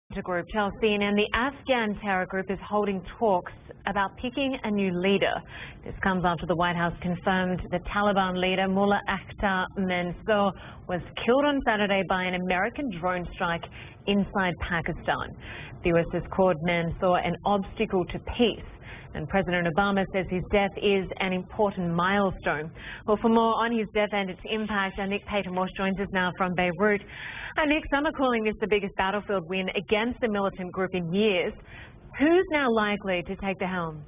Group tells CNN the Afghan terror group is holding talks about picking a new leader. This comes after the White House confirmed the Taliban leader Mullah Mansour was killed on Saturday by an American drone strike inside Pakistan. The US has called Mansour an obstacle to peace, and President Obama says his death is an important milestone. Well, for more on his death and its impact, Nick Payton-Walsh joins us now from Beirut. Nick, some are calling this the biggest battlefield win against the militant group in years. Who's now likely to take the helm?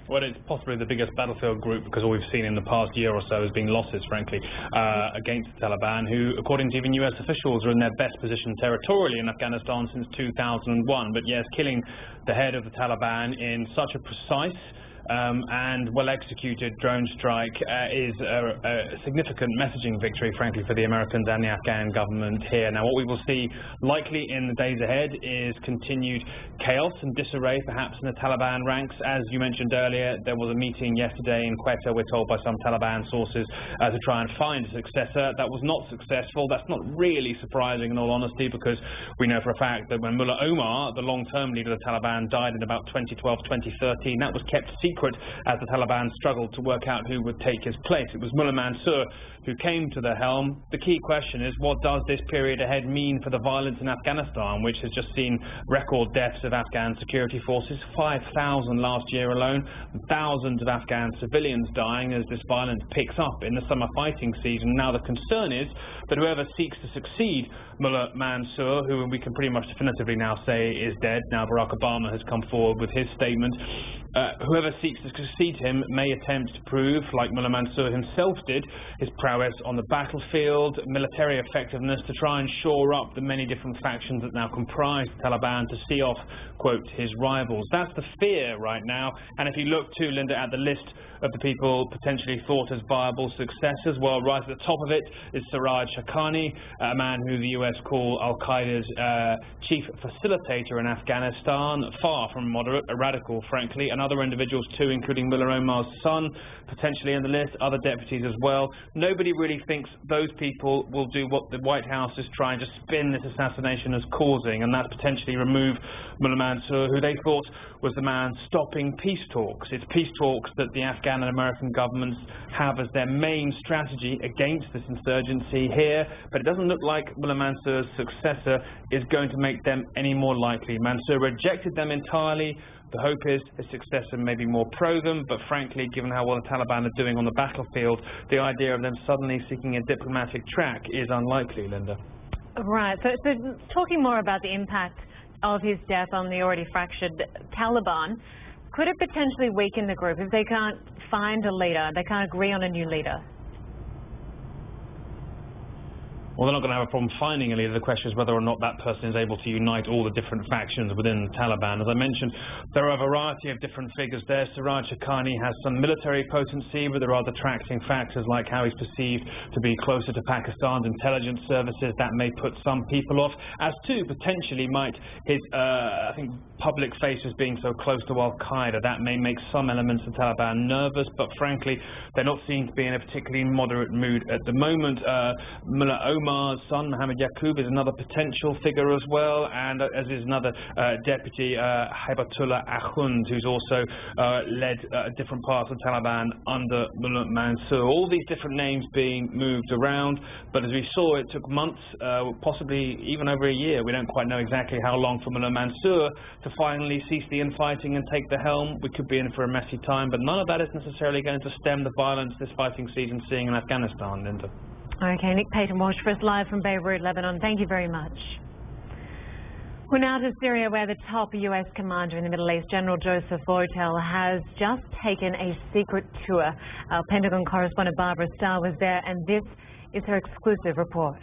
Well, it's possibly the biggest battlefield group because all we've seen in the past year or so has been losses, frankly, against the Taliban, who, according to even US officials, are in their best position territorially in Afghanistan since 2001. But yes, killing the head of the Taliban in such a precise and well-executed drone strike is a significant messaging victory, frankly, for the Americans and the Afghan government here. Now, what we will see likely in the days ahead is continued chaos and disarray, perhaps in the Taliban ranks. As you mentioned earlier, there was a meeting yesterday in Quetta, we're told by some Taliban sources, to try and find a successor. That was not successful. That's not really surprising, in all honesty, because we know for a fact that when Mullah Omar, the long-term leader of the Taliban, died in about 2012, 2013, that was kept secret as the Taliban struggled to work out who would take his place. It was Mullah Mansour who came to the helm. The key question is, what does this period ahead mean for the violence in Afghanistan, which has just seen record deaths of Afghan security forces, 5,000 last year alone, thousands of Afghan civilians dying as this violence picks up in the summer fighting season. Now the concern is that whoever seeks to succeed Mullah Mansour, who we can pretty much definitively now say is dead, now Barack Obama has come forward with his statement, whoever seeks to succeed him may attempt to prove, like Mullah Mansour himself did, his prowess on the battlefield, military effectiveness, to try and shore up the many different factions that now comprise the Taliban, to see off, quote, his rivals. That's the fear right now. And if you look too, Linda, at the list of the people potentially thought as viable successors, well, right at the top of it is Siraj Haqqani, a man who the US call Al-Qaeda's chief facilitator in Afghanistan, far from moderate, a radical, frankly, and other individuals too, including Mullah Omar's son, potentially in the list, other deputies as well. Nobody really thinks those people will do what the White House is trying to spin this assassination as causing, and that's potentially remove Mullah Mansour, who they thought was the man stopping peace talks. It's peace talks that the Afghan and American governments have as their main strategy against this insurgency here, but it doesn't look like Mullah Mansour's successor is going to make them any more likely. Mansour rejected them entirely. The hope is his successor may be more pro them, but frankly, given how well the Taliban are doing on the battlefield, the idea of them suddenly seeking a diplomatic track is unlikely, Linda. Right, so talking more about the impact of his death on the already fractured Taliban, could it potentially weaken the group if they can't find a leader, they can't agree on a new leader? Well, they're not going to have a problem finding a leader. The question is whether or not that person is able to unite all the different factions within the Taliban. As I mentioned, there are a variety of different figures there. Siraj Haqqani has some military potency, but there are detracting factors like how he's perceived to be closer to Pakistan's intelligence services. That may put some people off, as too potentially might his, I think, public face as being so close to Al-Qaeda. That may make some elements of the Taliban nervous, but frankly, they're not seen to be in a particularly moderate mood at the moment. Mullah Omar's son, Mohammed Yaqub, is another potential figure as well, and as is another deputy, Hibatullah Akhund, who's also led different parts of the Taliban under Mullah Mansour. All these different names being moved around, but as we saw, it took months, possibly even over a year. We don't quite know exactly how long for Mullah Mansour to finally cease the infighting and take the helm. We could be in for a messy time, but none of that is necessarily going to stem the violence this fighting season seeing in Afghanistan, Linda. Okay, Nick Payton-Walsh for us live from Beirut, Lebanon. Thank you very much. We're now to Syria, where the top US commander in the Middle East, General Joseph Votel, has just taken a secret tour. Our Pentagon correspondent Barbara Starr was there, and this is her exclusive report.